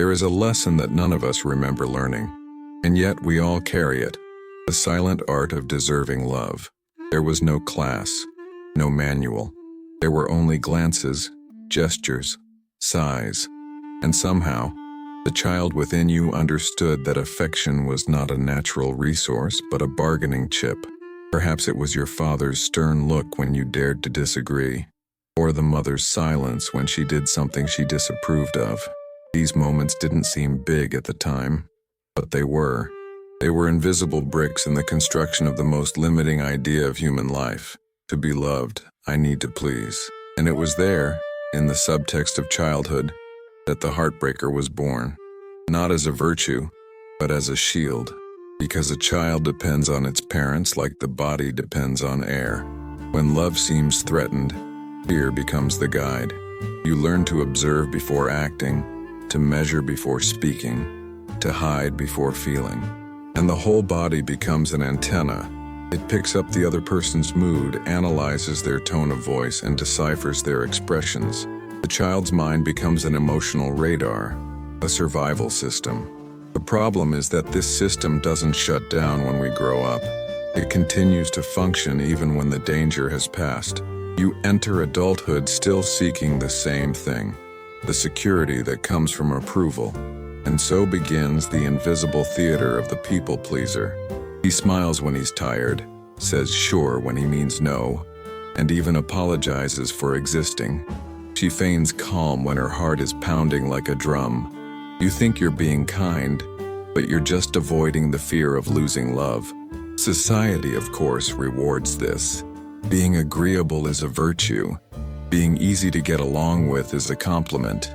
There is a lesson that none of us remember learning, and yet we all carry it, the silent art of deserving love. There was no class, no manual. There were only glances, gestures, sighs, and somehow, the child within you understood that affection was not a natural resource but a bargaining chip. Perhaps it was your father's stern look when you dared to disagree, or the mother's silence when she did something she disapproved of. These moments didn't seem big at the time, but they were. They were invisible bricks in the construction of the most limiting idea of human life. To be loved, I need to please. And it was there, in the subtext of childhood, that the heartbreaker was born. Not as a virtue, but as a shield. Because a child depends on its parents like the body depends on air. When love seems threatened, fear becomes the guide. You learn to observe before acting, to measure before speaking, to hide before feeling. And the whole body becomes an antenna. It picks up the other person's mood, analyzes their tone of voice, and deciphers their expressions. The child's mind becomes an emotional radar, a survival system. The problem is that this system doesn't shut down when we grow up. It continues to function even when the danger has passed. You enter adulthood still seeking the same thing, the security that comes from approval. And so begins the invisible theater of the people pleaser. He smiles when he's tired, says sure when he means no, and even apologizes for existing. She feigns calm when her heart is pounding like a drum. You think you're being kind, but you're just avoiding the fear of losing love. Society, of course, rewards this. Being agreeable is a virtue. Being easy to get along with is a compliment.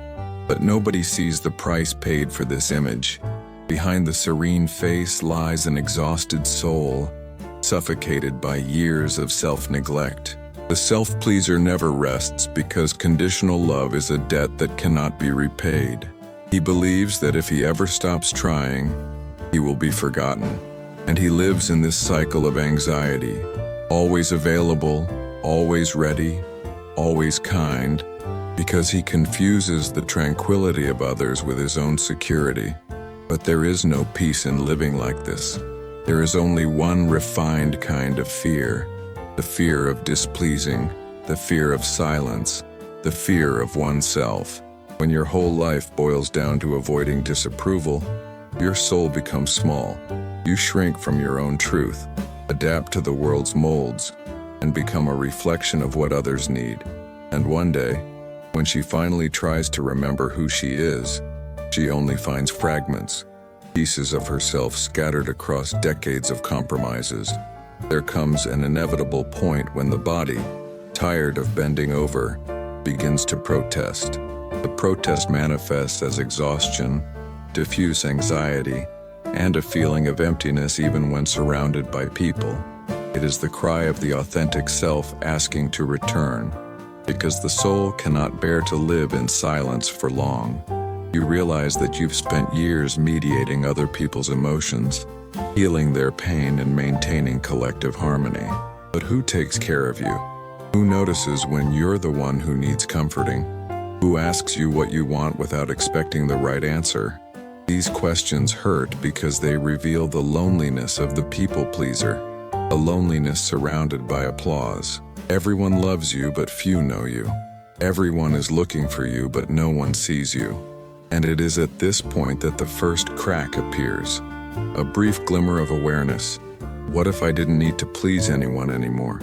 But nobody sees the price paid for this image. Behind the serene face lies an exhausted soul, suffocated by years of self-neglect. The self-pleaser never rests because conditional love is a debt that cannot be repaid. He believes that if he ever stops trying, he will be forgotten. And he lives in this cycle of anxiety, always available, always ready, always kind, because he confuses the tranquility of others with his own security. But there is no peace in living like this. There is only one refined kind of fear, the fear of displeasing, the fear of silence, the fear of oneself. When your whole life boils down to avoiding disapproval, your soul becomes small. You shrink from your own truth, adapt to the world's molds, and become a reflection of what others need. And one day, when she finally tries to remember who she is, she only finds fragments, pieces of herself scattered across decades of compromises. There comes an inevitable point when the body, tired of bending over, begins to protest. The protest manifests as exhaustion, diffuse anxiety, and a feeling of emptiness even when surrounded by people. It is the cry of the authentic self asking to return, because the soul cannot bear to live in silence for long. You realize that you've spent years mediating other people's emotions, healing their pain and maintaining collective harmony. But who takes care of you? Who notices when you're the one who needs comforting? Who asks you what you want without expecting the right answer? These questions hurt because they reveal the loneliness of the people pleaser, a loneliness surrounded by applause. Everyone loves you, but few know you. Everyone is looking for you, but no one sees you. And it is at this point that the first crack appears. A brief glimmer of awareness. What if I didn't need to please anyone anymore?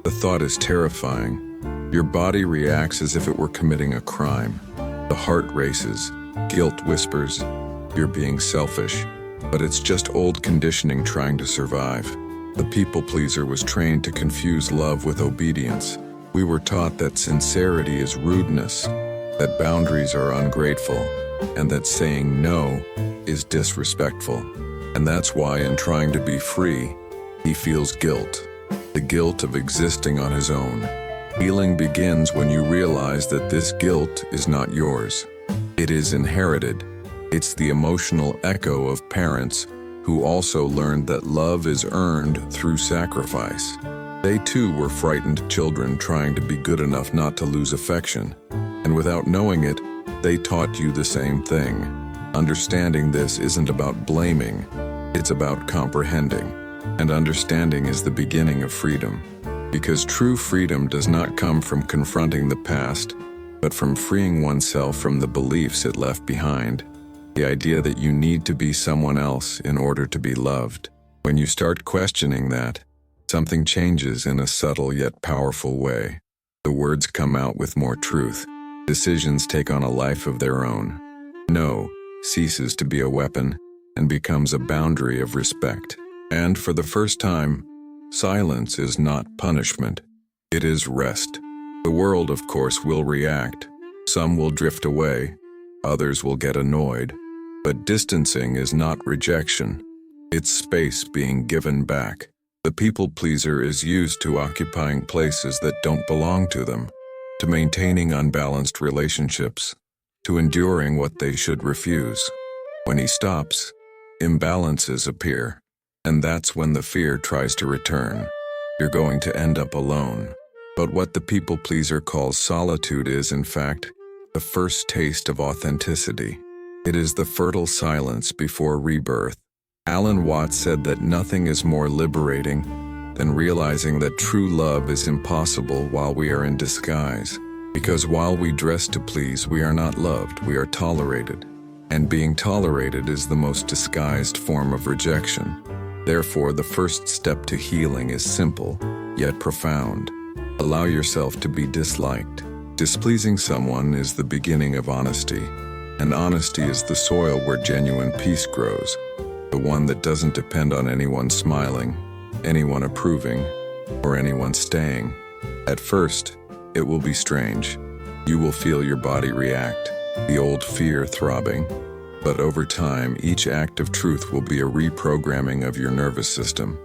The thought is terrifying. Your body reacts as if it were committing a crime. The heart races, guilt whispers, you're being selfish. But it's just old conditioning trying to survive. The people pleaser was trained to confuse love with obedience. We were taught that sincerity is rudeness, that boundaries are ungrateful, and that saying no is disrespectful. And that's why in trying to be free, he feels guilt, the guilt of existing on his own. Healing begins when you realize that this guilt is not yours. It is inherited. It's the emotional echo of parents who also learned that love is earned through sacrifice. They too were frightened children trying to be good enough not to lose affection. And without knowing it, they taught you the same thing. Understanding this isn't about blaming, it's about comprehending. And understanding is the beginning of freedom. Because true freedom does not come from confronting the past, but from freeing oneself from the beliefs it left behind. The idea that you need to be someone else in order to be loved. When you start questioning that, something changes in a subtle yet powerful way. The words come out with more truth. Decisions take on a life of their own. No ceases to be a weapon and becomes a boundary of respect. And for the first time, silence is not punishment. It is rest. The world, of course, will react. Some will drift away. Others will get annoyed. But distancing is not rejection. It's space being given back. The people pleaser is used to occupying places that don't belong to them, to maintaining unbalanced relationships, to enduring what they should refuse. When he stops, imbalances appear. And that's when the fear tries to return. You're going to end up alone. But what the people pleaser calls solitude is, in fact, the first taste of authenticity. It is the fertile silence before rebirth. Alan Watts said that nothing is more liberating than realizing that true love is impossible while we are in disguise. Because while we dress to please, we are not loved, we are tolerated. And being tolerated is the most disguised form of rejection. Therefore, the first step to healing is simple, yet profound. Allow yourself to be disliked. Displeasing someone is the beginning of honesty, and honesty is the soil where genuine peace grows, the one that doesn't depend on anyone smiling, anyone approving, or anyone staying. At first, it will be strange. You will feel your body react, the old fear throbbing. But over time, each act of truth will be a reprogramming of your nervous system.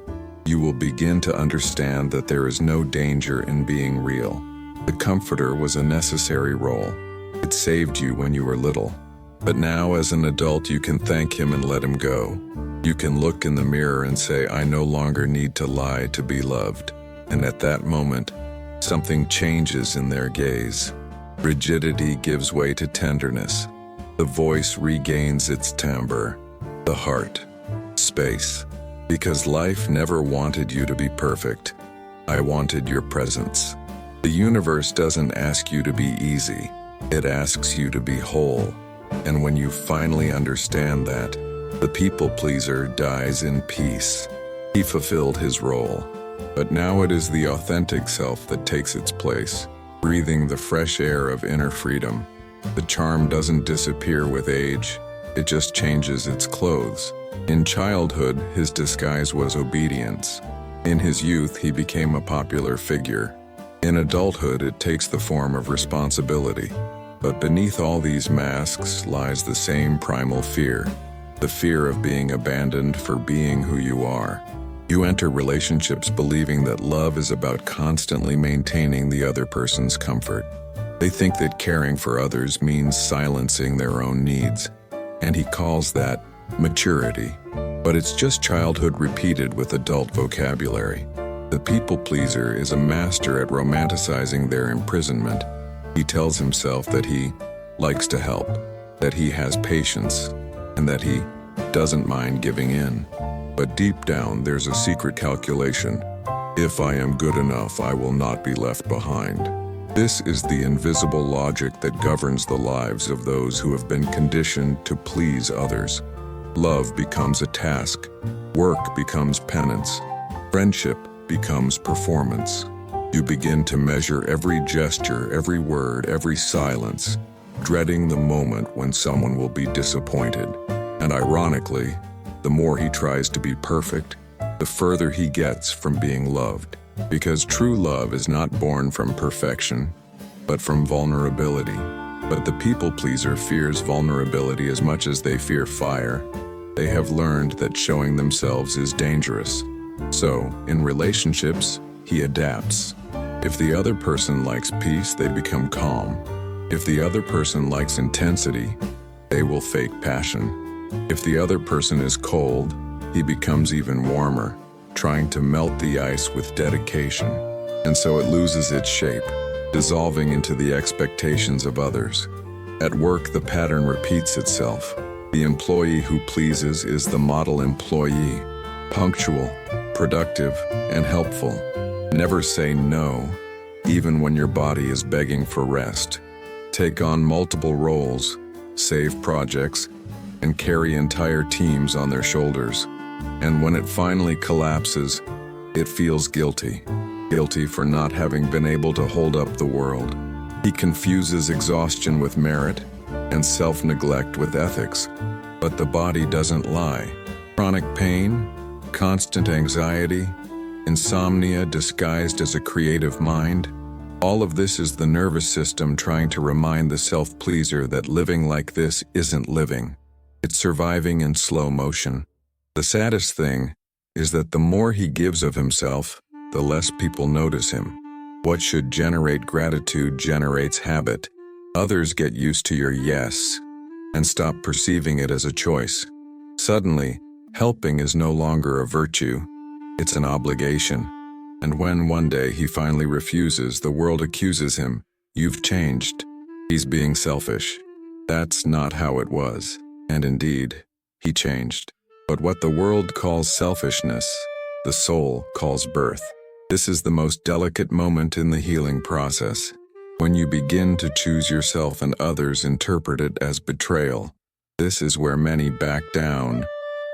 You will begin to understand that there is no danger in being real. The comforter was a necessary role. It saved you when you were little. But now, as an adult, you can thank him and let him go. You can look in the mirror and say, I no longer need to lie to be loved. And at that moment, something changes in their gaze. Rigidity gives way to tenderness. The voice regains its timbre, the heart, space. Because life never wanted you to be perfect. I wanted your presence. The universe doesn't ask you to be easy. It asks you to be whole. And when you finally understand that, the people pleaser dies in peace. He fulfilled his role. But now it is the authentic self that takes its place, breathing the fresh air of inner freedom. The charm doesn't disappear with age, it just changes its clothes. In childhood, his disguise was obedience. In his youth, he became a popular figure. In adulthood, it takes the form of responsibility. But beneath all these masks lies the same primal fear, the fear of being abandoned for being who you are. You enter relationships believing that love is about constantly maintaining the other person's comfort. They think that caring for others means silencing their own needs, and he calls that maturity. But it's just childhood repeated with adult vocabulary. The people pleaser is a master at romanticizing their imprisonment. He tells himself that he likes to help, that he has patience, and that he doesn't mind giving in. But deep down, there's a secret calculation. If I am good enough, I will not be left behind. This is the invisible logic that governs the lives of those who have been conditioned to please others. Love becomes a task. Work becomes penance. Friendship becomes performance. You begin to measure every gesture, every word, every silence, dreading the moment when someone will be disappointed. And ironically, the more he tries to be perfect, the further he gets from being loved. Because true love is not born from perfection, but from vulnerability. But the people pleaser fears vulnerability as much as they fear fire. They have learned that showing themselves is dangerous. So, in relationships, he adapts. If the other person likes peace, they become calm. If the other person likes intensity, they will fake passion. If the other person is cold, he becomes even warmer, trying to melt the ice with dedication. And so it loses its shape, dissolving into the expectations of others. At work, the pattern repeats itself. The employee who pleases is the model employee, punctual, productive, and helpful. Never say no, even when your body is begging for rest. Take on multiple roles, save projects, and carry entire teams on their shoulders. And when it finally collapses, it feels guilty. Guilty for not having been able to hold up the world. He confuses exhaustion with merit and self-neglect with ethics. But the body doesn't lie. Chronic pain, constant anxiety, insomnia disguised as a creative mind, all of this is the nervous system trying to remind the self-pleaser that living like this isn't living. It's surviving in slow motion. The saddest thing is that the more he gives of himself, the less people notice him. What should generate gratitude generates habit. Others get used to your yes and stop perceiving it as a choice. Suddenly, helping is no longer a virtue, it's an obligation. And when one day he finally refuses, the world accuses him, "You've changed. He's being selfish." That's not how it was. And indeed, he changed. But what the world calls selfishness, the soul calls birth. This is the most delicate moment in the healing process. When you begin to choose yourself and others interpret it as betrayal. This is where many back down,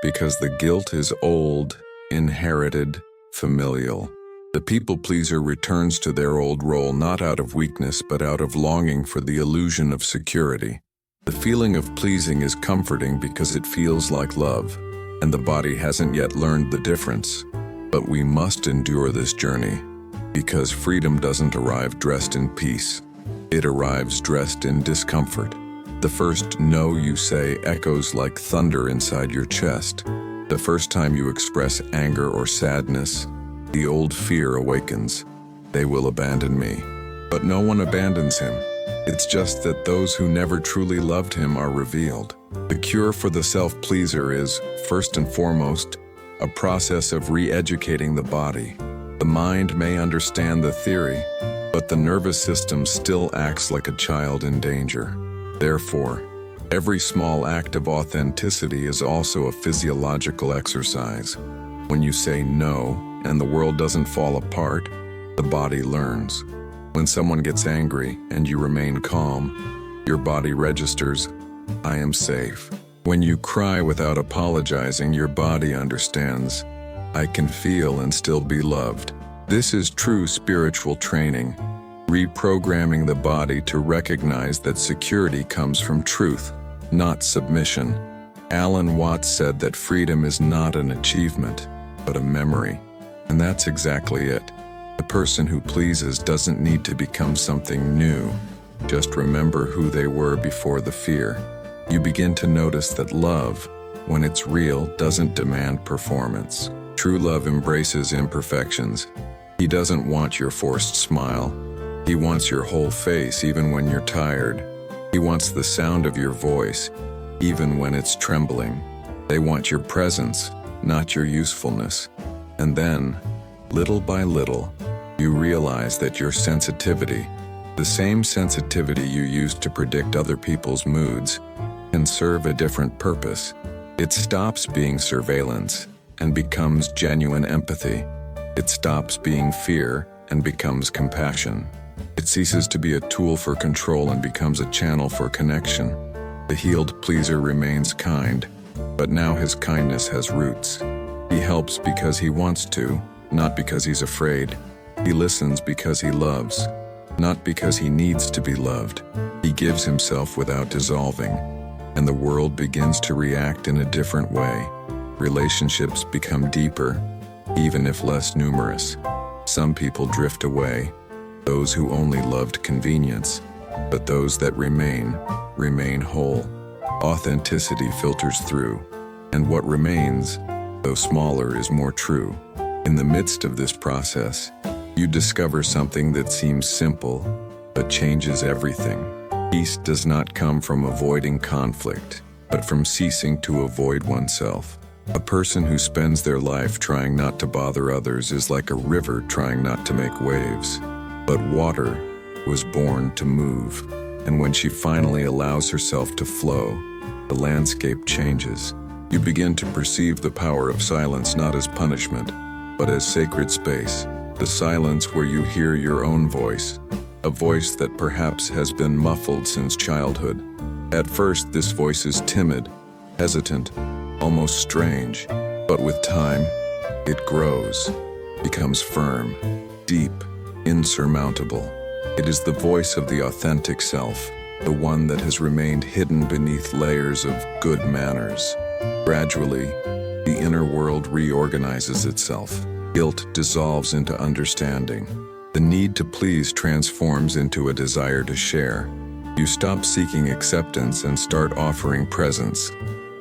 because the guilt is old, inherited, familial. The people pleaser returns to their old role not out of weakness but out of longing for the illusion of security. The feeling of pleasing is comforting because it feels like love, and the body hasn't yet learned the difference. But we must endure this journey, because freedom doesn't arrive dressed in peace. It arrives dressed in discomfort. The first no you say echoes like thunder inside your chest. The first time you express anger or sadness, the old fear awakens. They will abandon me. But no one abandons him. It's just that those who never truly loved him are revealed. The cure for the self-pleaser is, first and foremost, a process of re-educating the body. The mind may understand the theory, but the nervous system still acts like a child in danger. Therefore, every small act of authenticity is also a physiological exercise. When you say no, and the world doesn't fall apart, the body learns. When someone gets angry and you remain calm, your body registers, "I am safe." When you cry without apologizing, your body understands, "I can feel and still be loved." This is true spiritual training, reprogramming the body to recognize that security comes from truth, not submission. Alan Watts said that freedom is not an achievement, but a memory. And that's exactly it. The person who pleases doesn't need to become something new. Just remember who they were before the fear. You begin to notice that love, when it's real, doesn't demand performance. True love embraces imperfections. He doesn't want your forced smile. He wants your whole face even when you're tired. He wants the sound of your voice, even when it's trembling. They want your presence, not your usefulness. And then, little by little, you realize that your sensitivity, the same sensitivity you used to predict other people's moods, can serve a different purpose. It stops being surveillance and becomes genuine empathy. It stops being fear and becomes compassion. It ceases to be a tool for control and becomes a channel for connection. The healed pleaser remains kind, but now his kindness has roots. He helps because he wants to, not because he's afraid. He listens because he loves, not because he needs to be loved. He gives himself without dissolving, and the world begins to react in a different way. Relationships become deeper, even if less numerous. Some people drift away, those who only loved convenience, but those that remain whole. Authenticity filters through, and what remains, though smaller, is more true. In the midst of this process, you discover something that seems simple, but changes everything. Peace does not come from avoiding conflict, but from ceasing to avoid oneself. A person who spends their life trying not to bother others is like a river trying not to make waves. But water was born to move, and when she finally allows herself to flow, the landscape changes. You begin to perceive the power of silence not as punishment, but as sacred space, the silence where you hear your own voice, a voice that perhaps has been muffled since childhood. At first, this voice is timid, hesitant, almost strange, but with time, it grows, becomes firm, deep, insurmountable. It is the voice of the authentic self, the one that has remained hidden beneath layers of good manners. Gradually, the inner world reorganizes itself. Guilt dissolves into understanding. The need to please transforms into a desire to share. You stop seeking acceptance and start offering presence.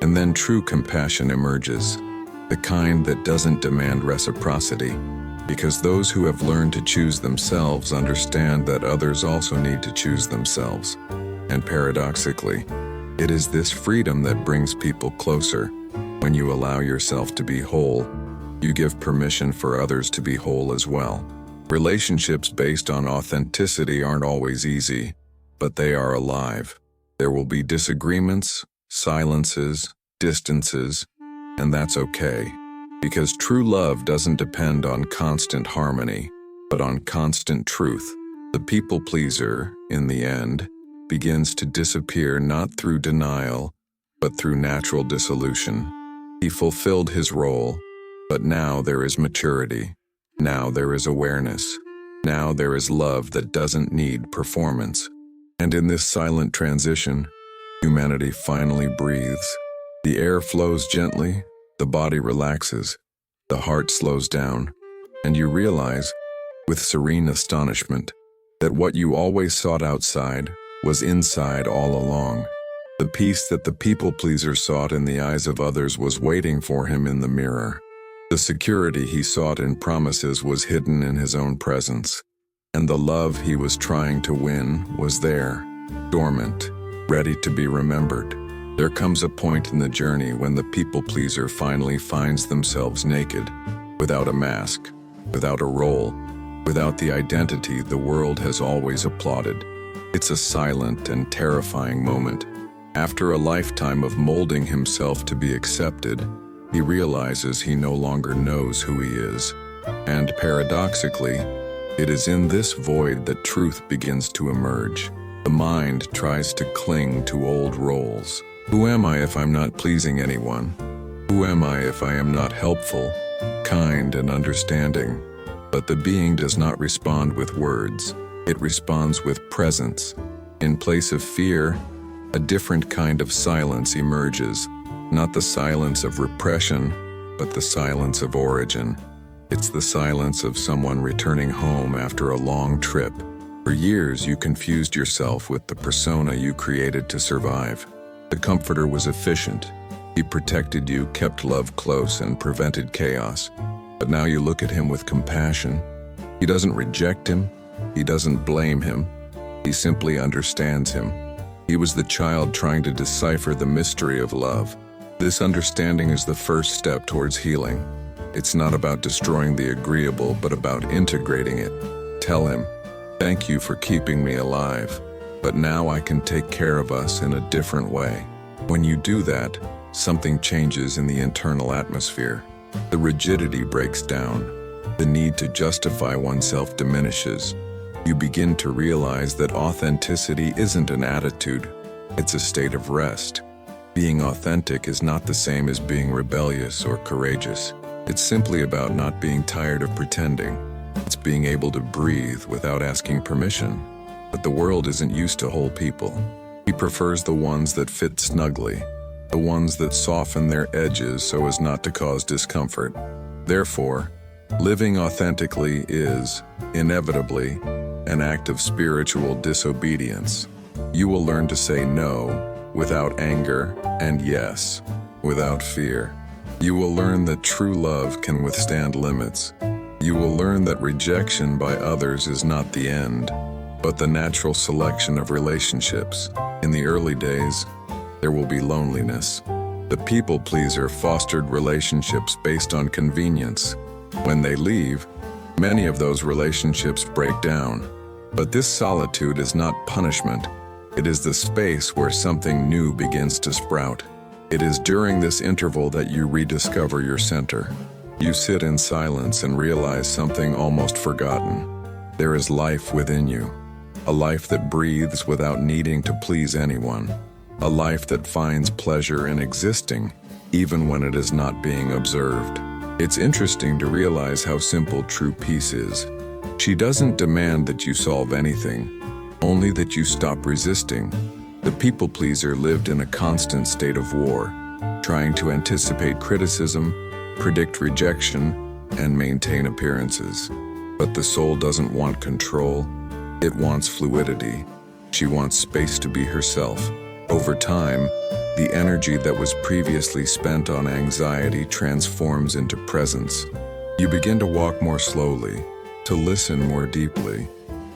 And then true compassion emerges, the kind that doesn't demand reciprocity, because those who have learned to choose themselves understand that others also need to choose themselves. And paradoxically, it is this freedom that brings people closer. When you allow yourself to be whole, you give permission for others to be whole as well. Relationships based on authenticity aren't always easy, but they are alive. There will be disagreements, silences, distances, and that's okay. Because true love doesn't depend on constant harmony, but on constant truth. The people pleaser, in the end, begins to disappear not through denial, but through natural dissolution. He fulfilled his role, but now there is maturity. Now there is awareness. Now there is love that doesn't need performance. And in this silent transition, humanity finally breathes. The air flows gently, the body relaxes, the heart slows down, and you realize, with serene astonishment, that what you always sought outside was inside all along. The peace that the people-pleaser sought in the eyes of others was waiting for him in the mirror. The security he sought in promises was hidden in his own presence. And the love he was trying to win was there, dormant, ready to be remembered. There comes a point in the journey when the people-pleaser finally finds themselves naked, without a mask, without a role, without the identity the world has always applauded. It's a silent and terrifying moment. After a lifetime of molding himself to be accepted, he realizes he no longer knows who he is. And paradoxically, it is in this void that truth begins to emerge. The mind tries to cling to old roles. Who am I if I'm not pleasing anyone? Who am I if I am not helpful, kind, and understanding? But the being does not respond with words. It responds with presence. In place of fear, a different kind of silence emerges. Not the silence of repression, but the silence of origin. It's the silence of someone returning home after a long trip. For years, you confused yourself with the persona you created to survive. The comforter was efficient. He protected you, kept love close, and prevented chaos. But now you look at him with compassion. He doesn't reject him. He doesn't blame him. He simply understands him. He was the child trying to decipher the mystery of love. This understanding is the first step towards healing. It's not about destroying the agreeable, but about integrating it. Tell him, "Thank you for keeping me alive, but now I can take care of us in a different way." When you do that, something changes in the internal atmosphere. The rigidity breaks down. The need to justify oneself diminishes. You begin to realize that authenticity isn't an attitude, it's a state of rest. Being authentic is not the same as being rebellious or courageous. It's simply about not being tired of pretending. It's being able to breathe without asking permission. But the world isn't used to whole people. He prefers the ones that fit snugly, the ones that soften their edges so as not to cause discomfort. Therefore, living authentically is, inevitably, an act of spiritual disobedience. You will learn to say no without anger and yes without fear. You will learn that true love can withstand limits. You will learn that rejection by others is not the end, but the natural selection of relationships. In the early days, there will be loneliness. The people-pleaser fostered relationships based on convenience. When they leave, many of those relationships break down. But this solitude is not punishment, It is the space where something new begins to sprout. It is during this interval that you rediscover your center. You sit in silence and realize something almost forgotten. There is life within you, a life that breathes without needing to please anyone, a life that finds pleasure in existing, even when it is not being observed. It's interesting to realize how simple true peace is. She doesn't demand that you solve anything, only that you stop resisting. The people pleaser lived in a constant state of war, trying to anticipate criticism, predict rejection, and maintain appearances. But the soul doesn't want control, it wants fluidity. She wants space to be herself. Over time, the energy that was previously spent on anxiety transforms into presence. You begin to walk more slowly, to listen more deeply,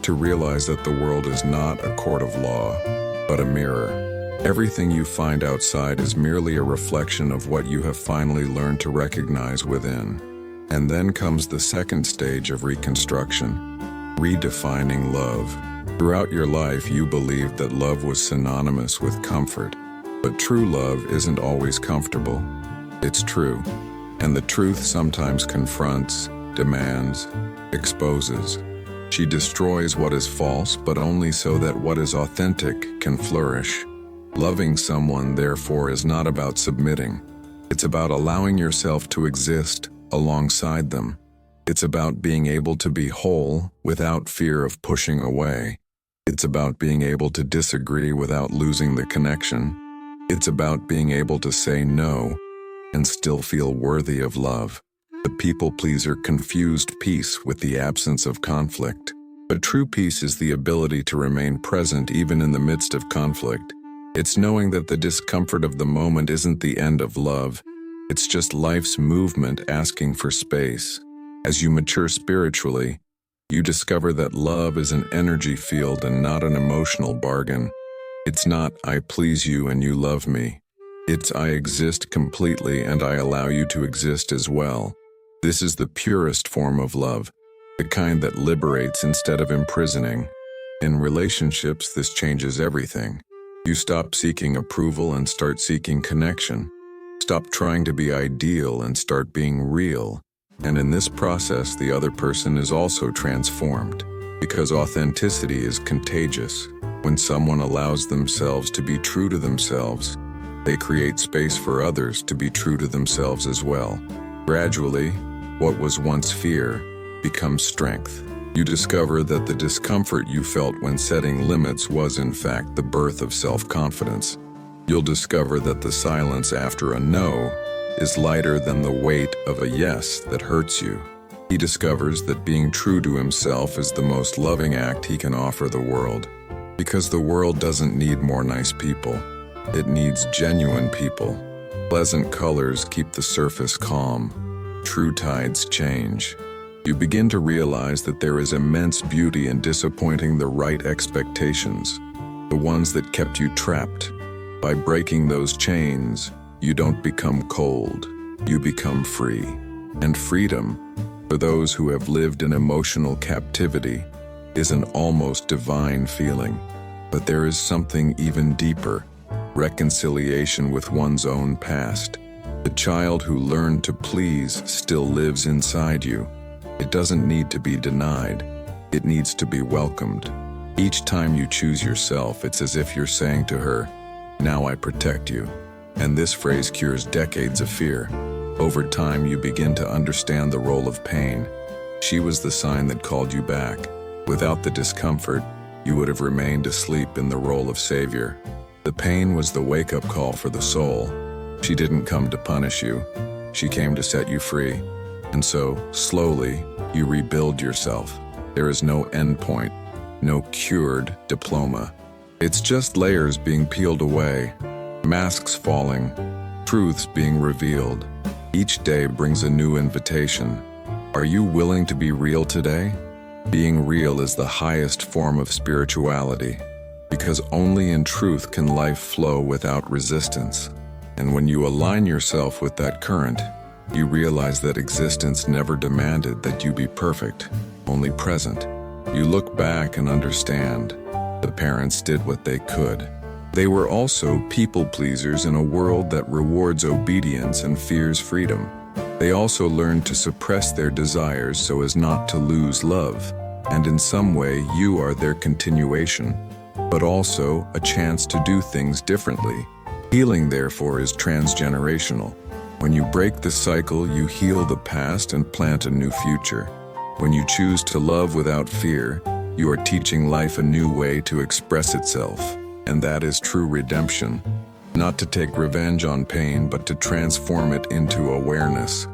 to realize that the world is not a court of law, but a mirror. Everything you find outside is merely a reflection of what you have finally learned to recognize within. And then comes the second stage of reconstruction, redefining love. Throughout your life, you believed that love was synonymous with comfort. But true love isn't always comfortable. It's true. And the truth sometimes confronts, demands, exposes. She destroys what is false, but only so that what is authentic can flourish. Loving someone, therefore, is not about submitting. It's about allowing yourself to exist alongside them. It's about being able to be whole without fear of pushing away. It's about being able to disagree without losing the connection. It's about being able to say no and still feel worthy of love. The people pleaser confused peace with the absence of conflict. But true peace is the ability to remain present even in the midst of conflict. It's knowing that the discomfort of the moment isn't the end of love. It's just life's movement asking for space. As you mature spiritually, you discover that love is an energy field and not an emotional bargain. It's not, I please you and you love me. It's, I exist completely and I allow you to exist as well. This is the purest form of love, the kind that liberates instead of imprisoning. In relationships, this changes everything. You stop seeking approval and start seeking connection. Stop trying to be ideal and start being real. And in this process, the other person is also transformed. Because authenticity is contagious. When someone allows themselves to be true to themselves, they create space for others to be true to themselves as well. Gradually, what was once fear becomes strength. You discover that the discomfort you felt when setting limits was in fact the birth of self-confidence. You'll discover that the silence after a no is lighter than the weight of a yes that hurts you. He discovers that being true to himself is the most loving act he can offer the world. Because the world doesn't need more nice people. It needs genuine people. Pleasant colors keep the surface calm. True tides change. You begin to realize that there is immense beauty in disappointing the right expectations, the ones that kept you trapped. By breaking those chains, you don't become cold, you become free. And freedom, for those who have lived in emotional captivity, is an almost divine feeling. But there is something even deeper, reconciliation with one's own past. The child who learned to please still lives inside you. It doesn't need to be denied. It needs to be welcomed. Each time you choose yourself, it's as if you're saying to her, "Now I protect you." And this phrase cures decades of fear. Over time, you begin to understand the role of pain. She was the sign that called you back. Without the discomfort, you would have remained asleep in the role of savior. The pain was the wake-up call for the soul. She didn't come to punish you. She came to set you free. And so, slowly, you rebuild yourself. There is no endpoint, no cured diploma. It's just layers being peeled away, masks falling, truths being revealed. Each day brings a new invitation. Are you willing to be real today? Being real is the highest form of spirituality, because only in truth can life flow without resistance. And when you align yourself with that current, you realize that existence never demanded that you be perfect, only present. You look back and understand The parents did what they could. They were also people pleasers in a world that rewards obedience and fears freedom. They also learned to suppress their desires so as not to lose love, and in some way you are their continuation, but also a chance to do things differently. Healing, therefore, is transgenerational. When you break the cycle, you heal the past and plant a new future. When you choose to love without fear, you are teaching life a new way to express itself, and that is true redemption. Not to take revenge on pain, but to transform it into awareness.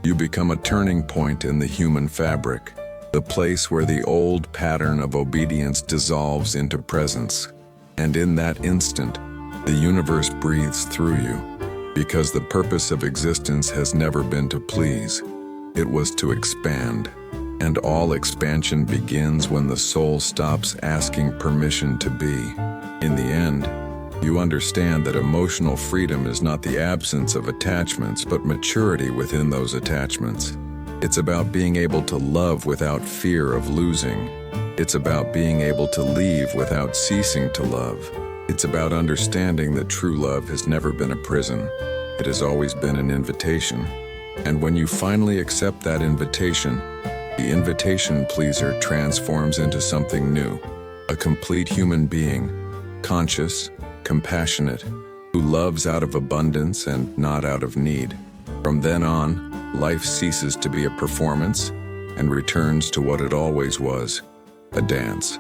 You become a turning point in the human fabric, the place where the old pattern of obedience dissolves into presence. And in that instant, the universe breathes through you, because the purpose of existence has never been to please. It was to expand. And all expansion begins when the soul stops asking permission to be. In the end, you understand that emotional freedom is not the absence of attachments, but maturity within those attachments. It's about being able to love without fear of losing. It's about being able to leave without ceasing to love. It's about understanding that true love has never been a prison. It has always been an invitation. And when you finally accept that invitation, the invitation pleaser transforms into something new, a complete human being, conscious, compassionate, who loves out of abundance and not out of need. From then on, life ceases to be a performance and returns to what it always was, a dance.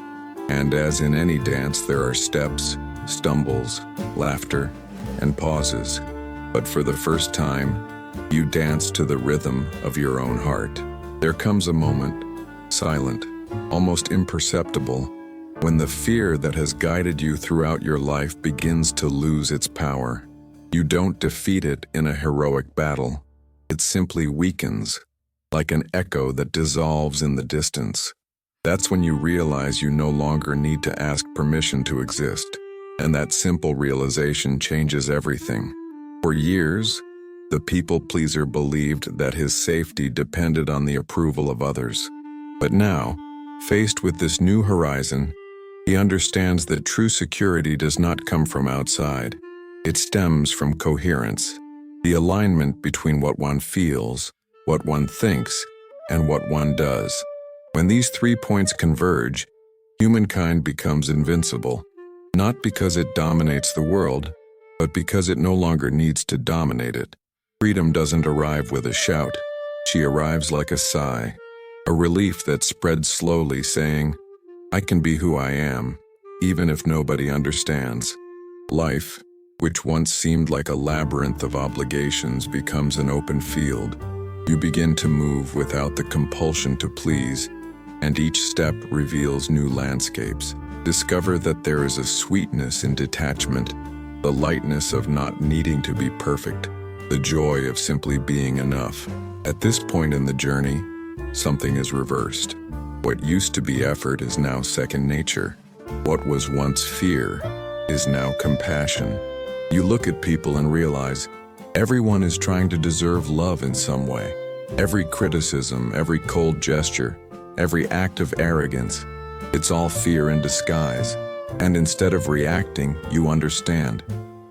And as in any dance, there are steps, stumbles, laughter, and pauses. But for the first time, you dance to the rhythm of your own heart. There comes a moment, silent, almost imperceptible, when the fear that has guided you throughout your life begins to lose its power. You don't defeat it in a heroic battle. It simply weakens, like an echo that dissolves in the distance. That's when you realize you no longer need to ask permission to exist, and that simple realization changes everything. For years, the people-pleaser believed that his safety depended on the approval of others. But now, faced with this new horizon, he understands that true security does not come from outside. It stems from coherence, the alignment between what one feels, what one thinks, and what one does. When these 3 points converge, humankind becomes invincible, not because it dominates the world, but because it no longer needs to dominate it. Freedom doesn't arrive with a shout. She arrives like a sigh, a relief that spreads slowly, saying, I can be who I am, even if nobody understands. Life, which once seemed like a labyrinth of obligations, becomes an open field. You begin to move without the compulsion to please, and each step reveals new landscapes. Discover that there is a sweetness in detachment, the lightness of not needing to be perfect, the joy of simply being enough. At this point in the journey, something is reversed. What used to be effort is now second nature. What was once fear is now compassion. You look at people and realize everyone is trying to deserve love in some way. Every criticism, every cold gesture, every act of arrogance, it's all fear in disguise. And instead of reacting, you understand.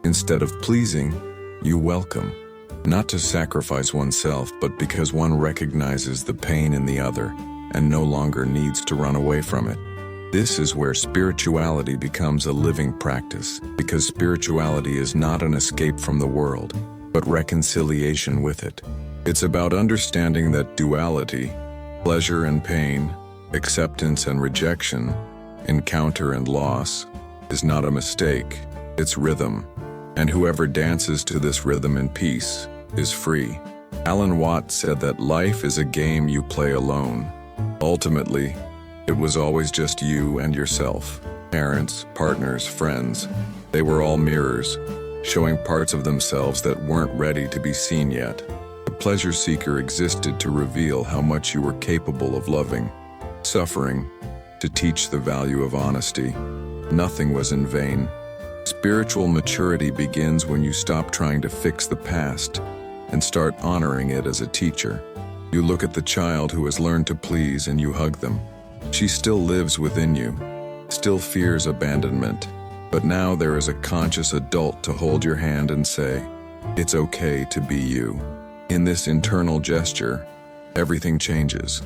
Instead of pleasing, you welcome. Not to sacrifice oneself, but because one recognizes the pain in the other and no longer needs to run away from it. This is where spirituality becomes a living practice, because spirituality is not an escape from the world, but reconciliation with it. It's about understanding that duality, pleasure and pain, acceptance and rejection, encounter and loss, is not a mistake, it's rhythm. And whoever dances to this rhythm in peace is free. Alan Watts said that life is a game you play alone. Ultimately, it was always just you and yourself. Parents, partners, friends, they were all mirrors, showing parts of themselves that weren't ready to be seen yet. The pleasure seeker existed to reveal how much you were capable of loving. Suffering, to teach the value of honesty. Nothing was in vain. Spiritual maturity begins when you stop trying to fix the past and start honoring it as a teacher. You look at the child who has learned to please and you hug them. She still lives within you, still fears abandonment. But now there is a conscious adult to hold your hand and say, "It's okay to be you." In this internal gesture, everything changes.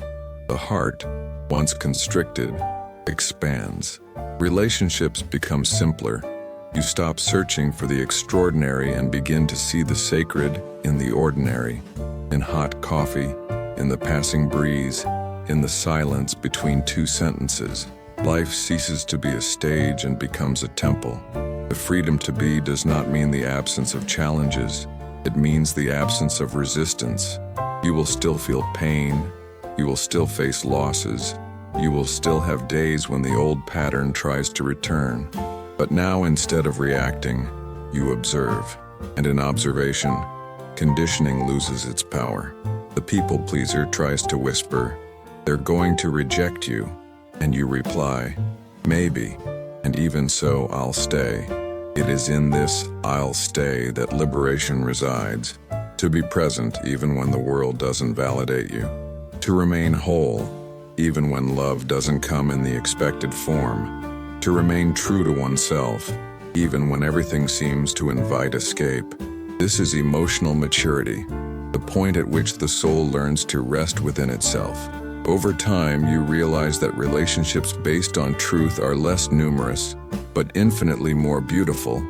The heart, once constricted, expands. Relationships become simpler. You stop searching for the extraordinary and begin to see the sacred in the ordinary, in hot coffee, in the passing breeze, in the silence between two sentences. Life ceases to be a stage and becomes a temple. The freedom to be does not mean the absence of challenges. It means the absence of resistance. You will still feel pain. You will still face losses. You will still have days when the old pattern tries to return. But now, instead of reacting, you observe. And in observation, conditioning loses its power. The people pleaser tries to whisper, "They're going to reject you." And you reply, "Maybe, and even so, I'll stay." It is in this "I'll stay" that liberation resides. To be present even when the world doesn't validate you. To remain whole, even when love doesn't come in the expected form. To remain true to oneself, even when everything seems to invite escape. This is emotional maturity, the point at which the soul learns to rest within itself. Over time, you realize that relationships based on truth are less numerous, but infinitely more beautiful.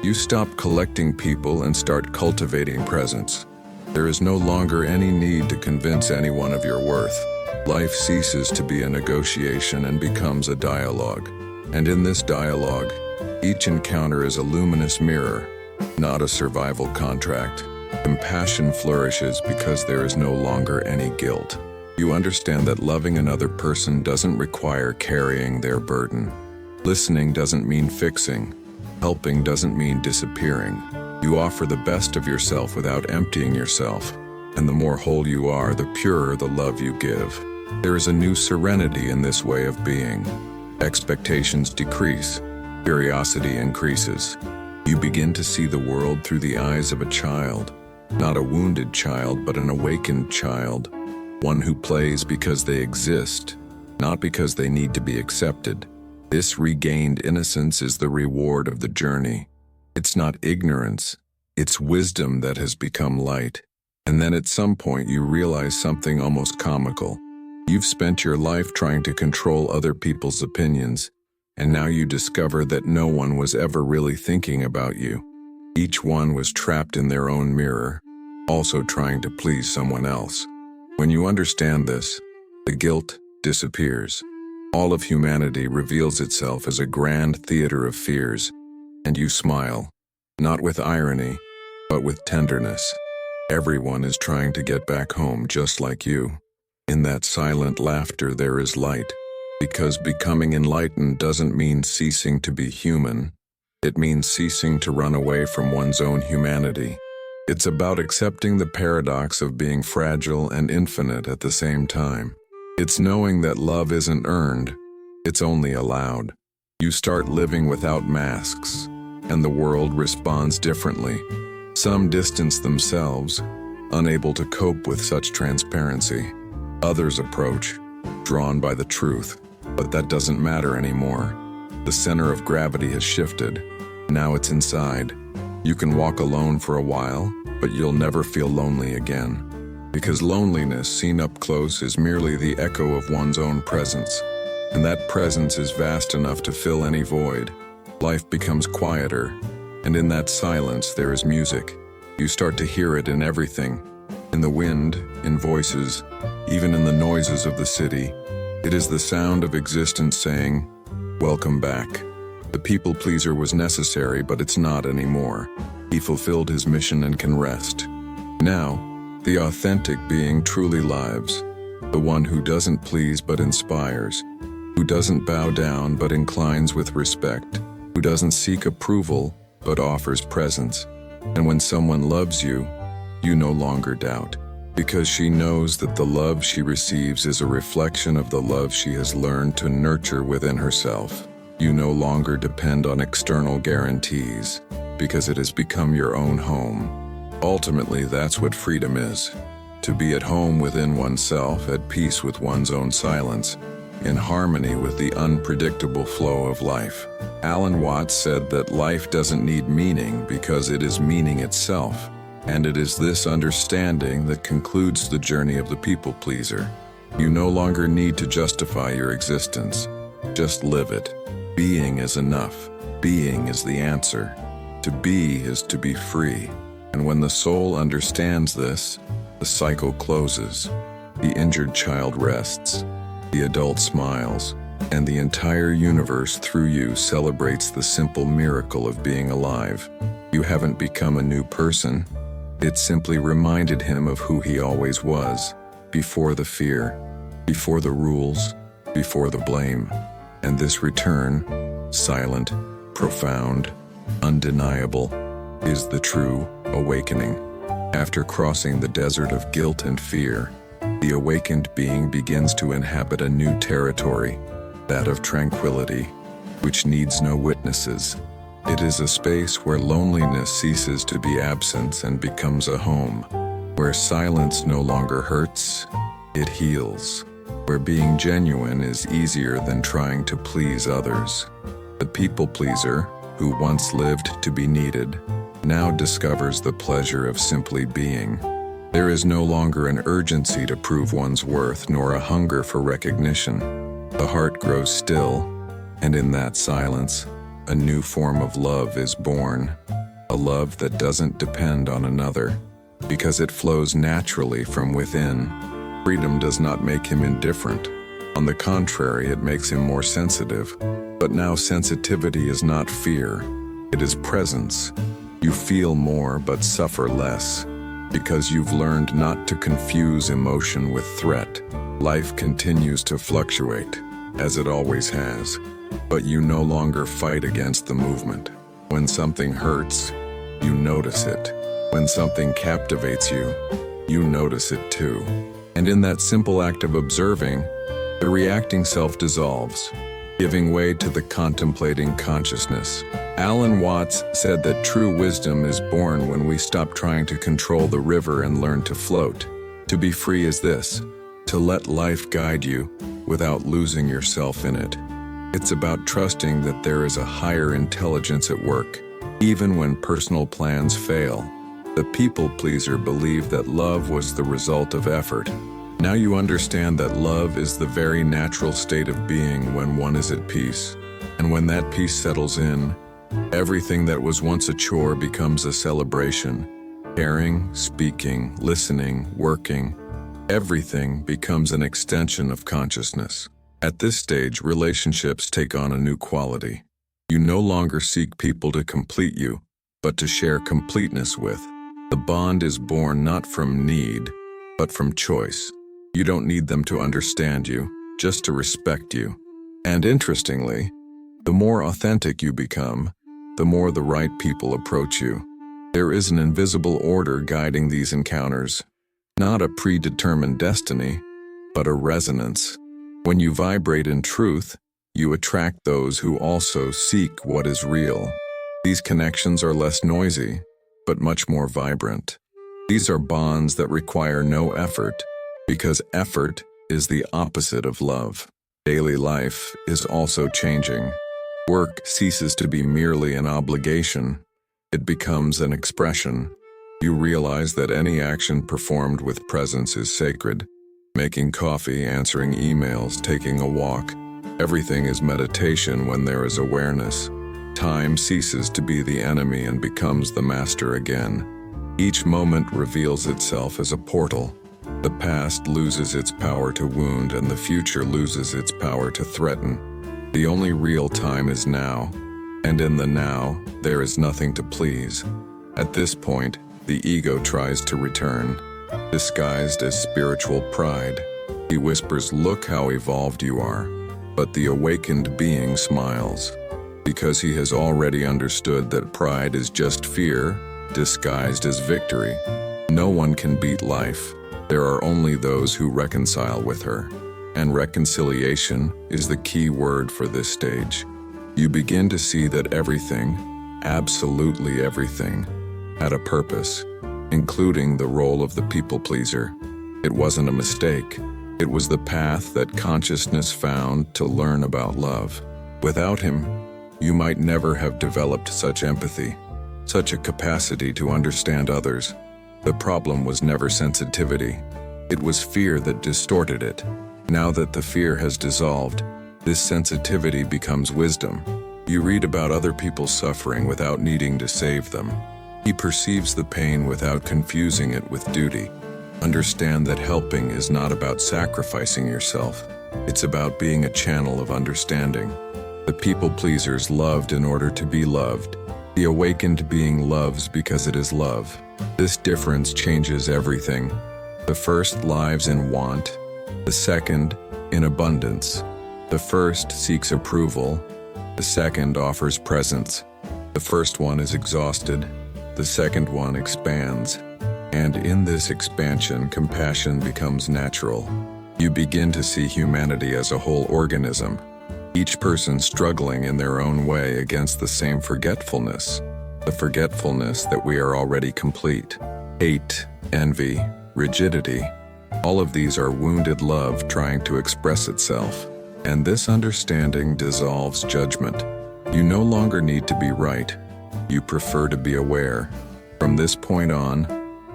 You stop collecting people and start cultivating presence. There is no longer any need to convince anyone of your worth. Life ceases to be a negotiation and becomes a dialogue. And in this dialogue, each encounter is a luminous mirror, not a survival contract. Compassion flourishes because there is no longer any guilt. You understand that loving another person doesn't require carrying their burden. Listening doesn't mean fixing. Helping doesn't mean disappearing. You offer the best of yourself without emptying yourself. And the more whole you are, the purer the love you give. There is a new serenity in this way of being. Expectations decrease. Curiosity increases. You begin to see the world through the eyes of a child. Not a wounded child, but an awakened child. One who plays because they exist, not because they need to be accepted. This regained innocence is the reward of the journey. It's not ignorance, it's wisdom that has become light. And then at some point you realize something almost comical. You've spent your life trying to control other people's opinions, and now you discover that no one was ever really thinking about you. Each one was trapped in their own mirror, also trying to please someone else. When you understand this, the guilt disappears. All of humanity reveals itself as a grand theater of fears, and you smile, not with irony, but with tenderness. Everyone is trying to get back home just like you. In that silent laughter there is light, because becoming enlightened doesn't mean ceasing to be human. It means ceasing to run away from one's own humanity. It's about accepting the paradox of being fragile and infinite at the same time. It's knowing that love isn't earned, it's only allowed. You start living without masks, and the world responds differently. Some distance themselves, unable to cope with such transparency. Others approach, drawn by the truth, but that doesn't matter anymore. The center of gravity has shifted. Now it's inside. You can walk alone for a while, but you'll never feel lonely again. Because loneliness, seen up close, is merely the echo of one's own presence. And that presence is vast enough to fill any void. Life becomes quieter, and in that silence there is music. You start to hear it in everything. In the wind, in voices, even in the noises of the city. It is the sound of existence saying, "Welcome back." The people pleaser was necessary, but it's not anymore. He fulfilled his mission and can rest. Now, the authentic being truly lives. The one who doesn't please but inspires. Who doesn't bow down but inclines with respect. Who doesn't seek approval but offers presence. And when someone loves you, you no longer doubt. Because she knows that the love she receives is a reflection of the love she has learned to nurture within herself. You no longer depend on external guarantees, because it has become your own home. Ultimately, that's what freedom is. To be at home within oneself, at peace with one's own silence. in harmony with the unpredictable flow of life. Alan Watts said that life doesn't need meaning because it is meaning itself, and it is this understanding that concludes the journey of the people pleaser. You no longer need to justify your existence. Just live it. Being is enough. Being is the answer. To be is to be free. And when the soul understands this, the cycle closes. The injured child rests. The adult smiles. And the entire universe through you celebrates the simple miracle of being alive. You haven't become a new person. It simply reminded him of who he always was, before the fear, before the rules, before the blame. And this return, silent, profound, undeniable, is the true awakening. After crossing the desert of guilt and fear, the awakened being begins to inhabit a new territory, that of tranquility, which needs no witnesses. It is a space where loneliness ceases to be absence and becomes a home, where silence no longer hurts, it heals, where being genuine is easier than trying to please others. The people pleaser, who once lived to be needed, now discovers the pleasure of simply being. There is no longer an urgency to prove one's worth nor a hunger for recognition. The heart grows still, and in that silence, a new form of love is born, a love that doesn't depend on another, because it flows naturally from within. Freedom does not make him indifferent. On the contrary, it makes him more sensitive. But now sensitivity is not fear, it is presence. You feel more but suffer less, because you've learned not to confuse emotion with threat. Life continues to fluctuate, as it always has, but you no longer fight against the movement. When something hurts, you notice it. When something captivates you, you notice it too. And in that simple act of observing, the reacting self dissolves, giving way to the contemplating consciousness. Alan Watts said that true wisdom is born when we stop trying to control the river and learn to float. To be free is this: to let life guide you without losing yourself in it. It's about trusting that there is a higher intelligence at work, even when personal plans fail. The people pleaser believed that love was the result of effort. Now you understand that love is the very natural state of being when one is at peace. And when that peace settles in, everything that was once a chore becomes a celebration. Caring, speaking, listening, working, everything becomes an extension of consciousness. At this stage, relationships take on a new quality. You no longer seek people to complete you, but to share completeness with. The bond is born not from need, but from choice. You don't need them to understand you, just to respect you. And interestingly, the more authentic you become, the more the right people approach you. There is an invisible order guiding these encounters, not a predetermined destiny, but a resonance. When you vibrate in truth, you attract those who also seek what is real. These connections are less noisy, but much more vibrant. These are bonds that require no effort, because effort is the opposite of love. Daily life is also changing. Work ceases to be merely an obligation. It becomes an expression. You realize that any action performed with presence is sacred. Making coffee, answering emails, taking a walk. Everything is meditation when there is awareness. Time ceases to be the enemy and becomes the master again. Each moment reveals itself as a portal. The past loses its power to wound and the future loses its power to threaten. The only real time is now, and in the now, there is nothing to please. At this point, the ego tries to return, disguised as spiritual pride. He whispers, "Look how evolved you are." But the awakened being smiles, because he has already understood that pride is just fear, disguised as victory. No one can beat life. There are only those who reconcile with her. And reconciliation is the key word for this stage. You begin to see that everything, absolutely everything, had a purpose, including the role of the people pleaser. It wasn't a mistake. It was the path that consciousness found to learn about love. Without him, you might never have developed such empathy, such a capacity to understand others. The problem was never sensitivity. It was fear that distorted it. Now that the fear has dissolved, this sensitivity becomes wisdom. You read about other people's suffering without needing to save them. He perceives the pain without confusing it with duty. Understand that helping is not about sacrificing yourself. It's about being a channel of understanding. The people-pleasers loved in order to be loved. The awakened being loves because it is love. This difference changes everything. The first lives in want, the second in abundance. The first seeks approval, the second offers presence. The first one is exhausted, the second one expands. And in this expansion, compassion becomes natural. You begin to see humanity as a whole organism, each person struggling in their own way against the same forgetfulness, the forgetfulness that we are already complete. Hate, envy, rigidity, all of these are wounded love trying to express itself. And this understanding dissolves judgment. You no longer need to be right. You prefer to be aware. From this point on,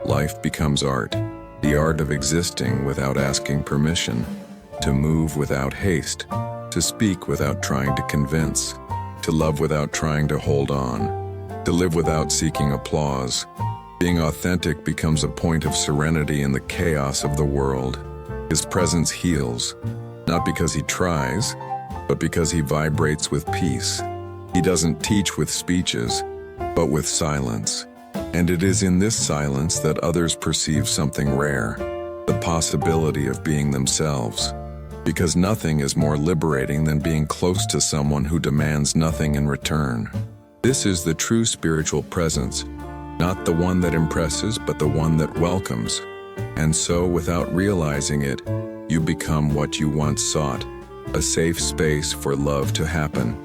life becomes art. The art of existing without asking permission, to move without haste, to speak without trying to convince, to love without trying to hold on, to live without seeking applause. Being authentic becomes a point of serenity in the chaos of the world. His presence heals, not because he tries, but because he vibrates with peace. He doesn't teach with speeches, but with silence. And it is in this silence that others perceive something rare, the possibility of being themselves. Because nothing is more liberating than being close to someone who demands nothing in return. This is the true spiritual presence, not the one that impresses, but the one that welcomes. And so, without realizing it, you become what you once sought, a safe space for love to happen,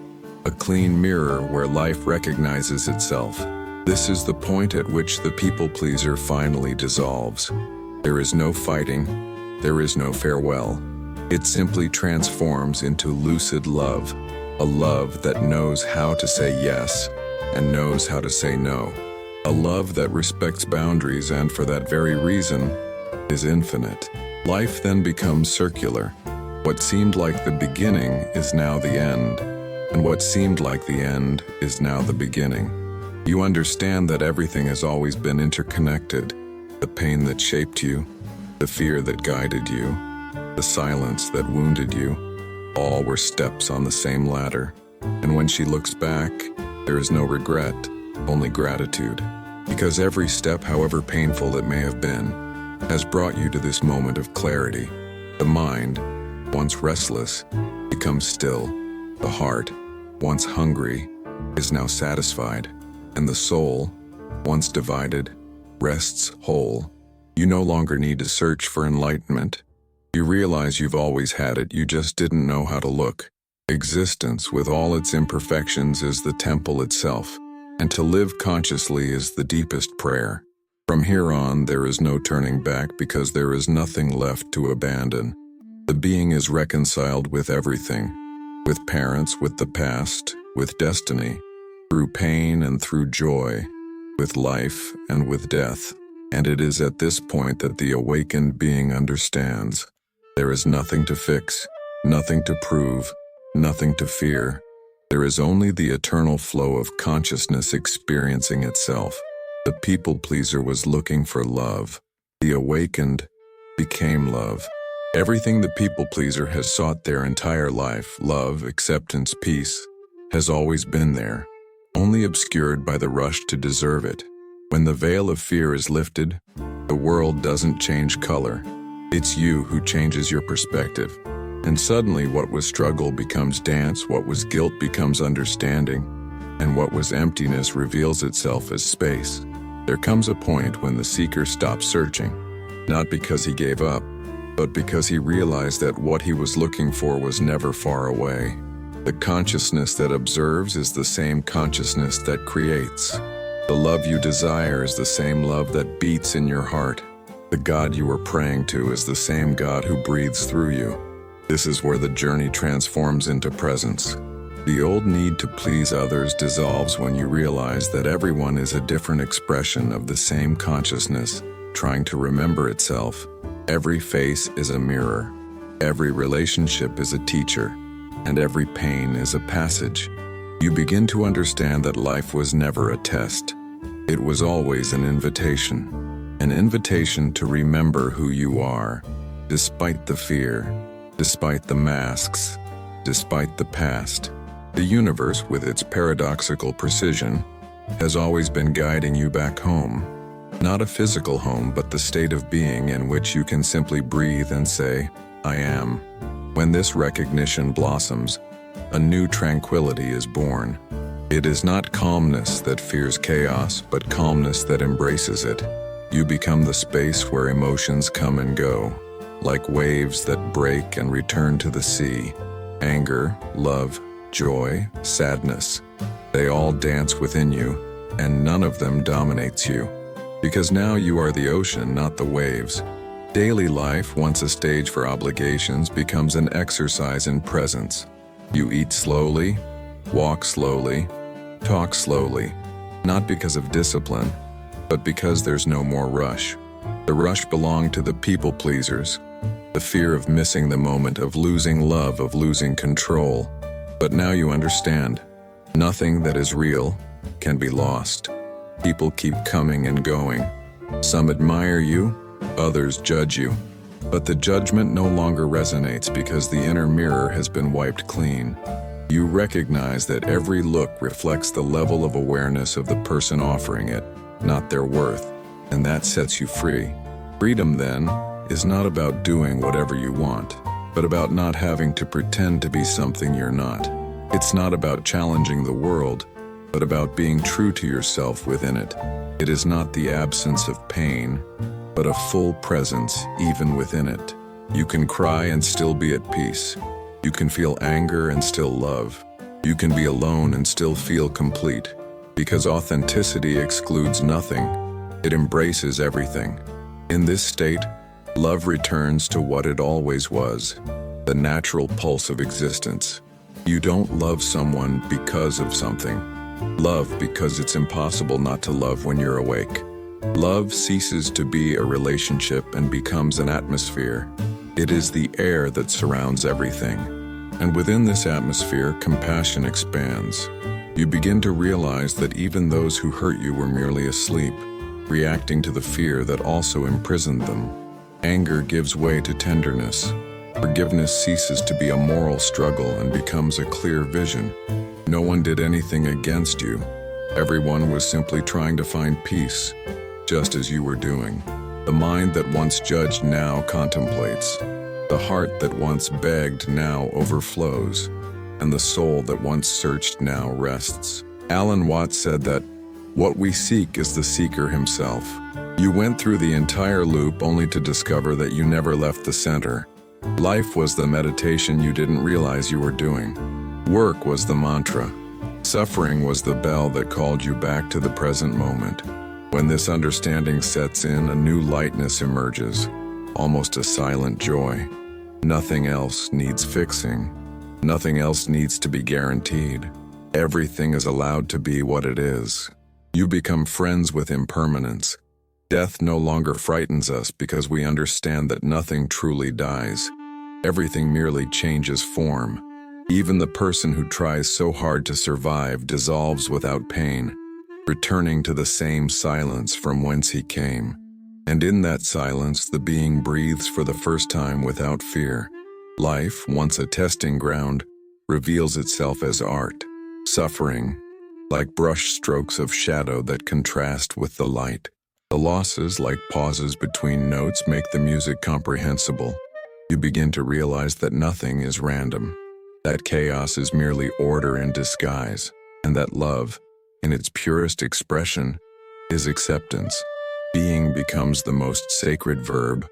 a clean mirror where life recognizes itself. This is the point at which the people-pleaser finally dissolves. There is no fighting, there is no farewell. It simply transforms into lucid love, a love that knows how to say yes and knows how to say no. A love that respects boundaries and for that very reason is infinite. Life then becomes circular. What seemed like the beginning is now the end, and what seemed like the end is now the beginning. You understand that everything has always been interconnected. The pain that shaped you, the fear that guided you, the silence that wounded you, all were steps on the same ladder. And when she looks back, there is no regret, only gratitude. Because every step, however painful it may have been, has brought you to this moment of clarity. The mind, once restless, becomes still. The heart, once hungry, is now satisfied. And the soul, once divided, rests whole. You no longer need to search for enlightenment. You realize you've always had it, you just didn't know how to look. Existence, with all its imperfections, is the temple itself, and to live consciously is the deepest prayer. From here on, there is no turning back because there is nothing left to abandon. The being is reconciled with everything, with parents, with the past, with destiny, through pain and through joy, with life and with death. And it is at this point that the awakened being understands. There is nothing to fix, nothing to prove, nothing to fear. There is only the eternal flow of consciousness experiencing itself. The people-pleaser was looking for love. The awakened became love. Everything the people-pleaser has sought their entire life, love, acceptance, peace, has always been there, only obscured by the rush to deserve it. When the veil of fear is lifted, the world doesn't change color. It's you who changes your perspective. And suddenly what was struggle becomes dance, what was guilt becomes understanding, and what was emptiness reveals itself as space. There comes a point when the seeker stops searching, not because he gave up, but because he realized that what he was looking for was never far away. The consciousness that observes is the same consciousness that creates. The love you desire is the same love that beats in your heart. The God you are praying to is the same God who breathes through you. This is where the journey transforms into presence. The old need to please others dissolves when you realize that everyone is a different expression of the same consciousness, trying to remember itself. Every face is a mirror. Every relationship is a teacher, and every pain is a passage. You begin to understand that life was never a test. It was always an invitation to remember who you are, despite the fear, despite the masks, despite the past. The universe, with its paradoxical precision, has always been guiding you back home. Not a physical home, but the state of being in which you can simply breathe and say, I am. When this recognition blossoms, a new tranquility is born. It is not calmness that fears chaos, but calmness that embraces it. You become the space where emotions come and go, like waves that break and return to the sea. Anger, love, joy, sadness. They all dance within you, and none of them dominates you. Because now you are the ocean, not the waves. Daily life, once a stage for obligations, becomes an exercise in presence. You eat slowly, walk slowly, talk slowly, not because of discipline, but because there's no more rush. The rush belonged to the people pleasers, the fear of missing the moment, of losing love, of losing control. But now you understand, nothing that is real can be lost. People keep coming and going. Some admire you, others judge you. But the judgment no longer resonates because the inner mirror has been wiped clean. You recognize that every look reflects the level of awareness of the person offering it, not their worth, and that sets you free. Freedom, then, is not about doing whatever you want, but about not having to pretend to be something you're not. It's not about challenging the world, but about being true to yourself within it. It is not the absence of pain, but a full presence even within it. You can cry and still be at peace. You can feel anger and still love. You can be alone and still feel complete. Because authenticity excludes nothing. It embraces everything. In this state, love returns to what it always was, the natural pulse of existence. You don't love someone because of something. Love because it's impossible not to love when you're awake. Love ceases to be a relationship and becomes an atmosphere. It is the air that surrounds everything. And within this atmosphere, compassion expands. You begin to realize that even those who hurt you were merely asleep, reacting to the fear that also imprisoned them. Anger gives way to tenderness. Forgiveness ceases to be a moral struggle and becomes a clear vision. No one did anything against you. Everyone was simply trying to find peace, just as you were doing. The mind that once judged now contemplates. The heart that once begged now overflows. And the soul that once searched now rests. Alan Watts said that, "What we seek is the seeker himself." You went through the entire loop only to discover that you never left the center. Life was the meditation you didn't realize you were doing. Work was the mantra. Suffering was the bell that called you back to the present moment. When this understanding sets in, a new lightness emerges, almost a silent joy. Nothing else needs fixing. Nothing else needs to be guaranteed. Everything is allowed to be what it is. You become friends with impermanence. Death no longer frightens us because we understand that nothing truly dies. Everything merely changes form. Even the person who tries so hard to survive dissolves without pain, returning to the same silence from whence he came. And in that silence, the being breathes for the first time without fear. Life, once a testing ground, reveals itself as art. Suffering, like brush strokes of shadow that contrast with the light. The losses, like pauses between notes, make the music comprehensible. You begin to realize that nothing is random, that chaos is merely order in disguise, and that love, in its purest expression, is acceptance. Being becomes the most sacred verb.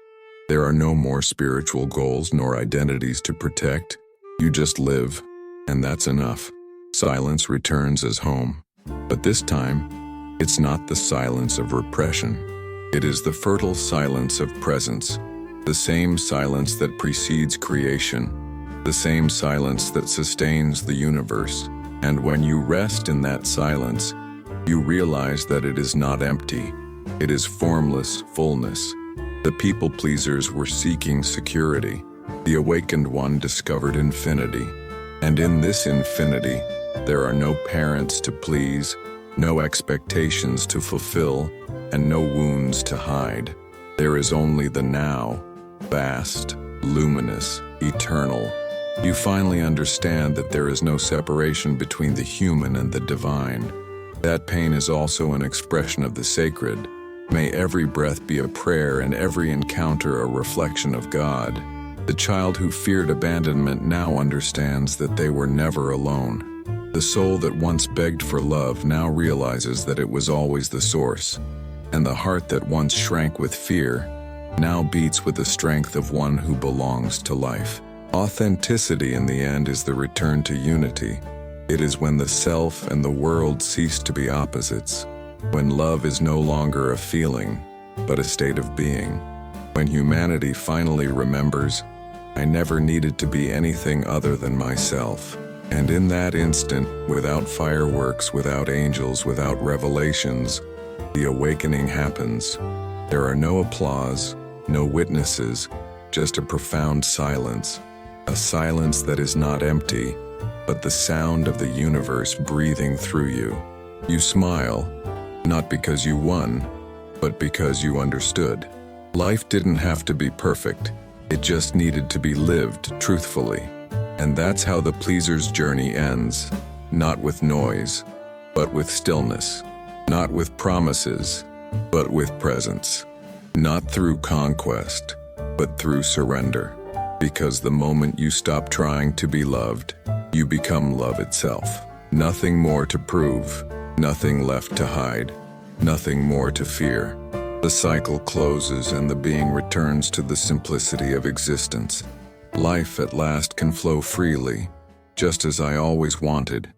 There are no more spiritual goals nor identities to protect. You just live, and that's enough. Silence returns as home. But this time, it's not the silence of repression. It is the fertile silence of presence, the same silence that precedes creation, the same silence that sustains the universe. And when you rest in that silence, you realize that it is not empty. It is formless fullness. The people pleasers were seeking security. The awakened one discovered infinity. And in this infinity, there are no parents to please, no expectations to fulfill, and no wounds to hide. There is only the now, vast, luminous, eternal. You finally understand that there is no separation between the human and the divine. That pain is also an expression of the sacred. May every breath be a prayer and every encounter a reflection of God. The child who feared abandonment now understands that they were never alone. The soul that once begged for love now realizes that it was always the source. And the heart that once shrank with fear now beats with the strength of one who belongs to life. Authenticity in the end is the return to unity. It is when the self and the world cease to be opposites, when love is no longer a feeling, but a state of being, when humanity finally remembers, I never needed to be anything other than myself. And in that instant, without fireworks, without angels, without revelations, the awakening happens. There are no applause, no witnesses, just a profound silence. A silence that is not empty, but the sound of the universe breathing through you. You smile, not because you won, but because you understood. Life didn't have to be perfect. It just needed to be lived truthfully. And that's how the pleaser's journey ends. Not with noise, but with stillness. Not with promises, but with presence. Not through conquest, but through surrender. Because the moment you stop trying to be loved, you become love itself. Nothing more to prove, nothing left to hide, nothing more to fear. The cycle closes and the being returns to the simplicity of existence. Life at last can flow freely, just as I always wanted.